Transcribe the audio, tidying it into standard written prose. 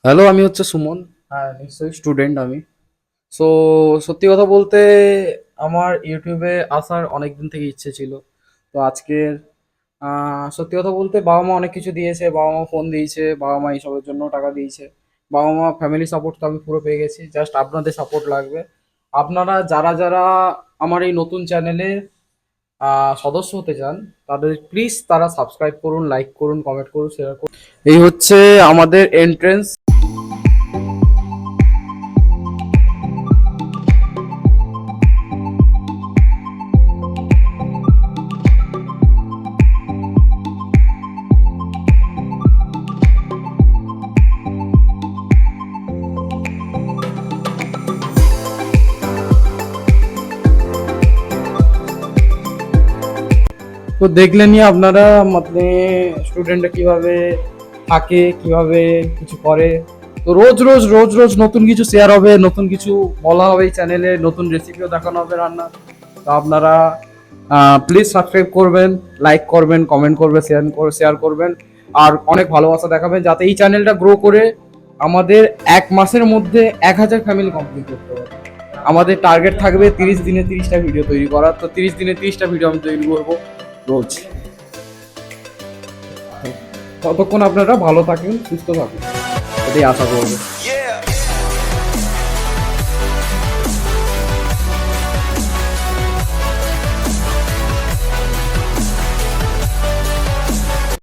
Hello, আমি হচ্ছে সুমন। হ্যাঁ, নিশ্চয়ই স্টুডেন্ট আমি। সো সত্যি কথা বলতে আমার ইউটিউবে আসার অনেক দিন থেকে ইচ্ছে ছিল। তো আজকের সত্যি কথা বলতে বাবা মা অনেক কিছু দিয়েছে, বাবা মা ফোন দিয়েছে, বাবা মা এইসবের জন্য টাকা দিয়েছে। বাবা মা ফ্যামিলি সাপোর্ট তো আমি পুরো পেয়ে গেছি, জাস্ট আপনাদের সাপোর্ট লাগবে। আপনারা যারা যারা আমার এই নতুন চ্যানেলে সদস্য হতে চান, তাদের প্লিজ তারা সাবস্ক্রাইব করুন, লাইক করুন, কমেন্ট করুন, শেয়ার করুন। এই হচ্ছে আমাদের এন্ট্রেন্স। তো দেখলেনই আপনারা, মানে স্টুডেন্টরা কিভাবে থাকে, কিভাবে কিছু করে। তো রোজ রোজ রোজ রোজ নতুন কিছু শেয়ার হবে, নতুন কিছু বলা হবে এই চ্যানেলে, নতুন রেসিপিও দেখানো হবে রান্না। তো আপনারা প্লিজ সাবস্ক্রাইব করবেন, লাইক করবেন, কমেন্ট করবেন, শেয়ার করবেন, আর অনেক ভালোবাসা দেখাবেন যাতে এই চ্যানেলটা গ্রো করে আমাদের 1 মাসের মধ্যে 1000 ফ্যামিলি কমপ্লিট করতে হবে। আমাদের টার্গেট থাকবে 30 দিনে 30টা ভিডিও তৈরি করার। তো 30 দিনে 30টা ভিডিও আমি তৈরি করবো রোজ। ততক্ষণ আপনারা ভালো থাকেন, সুস্থ থাকুন, এটাই আশা করবো।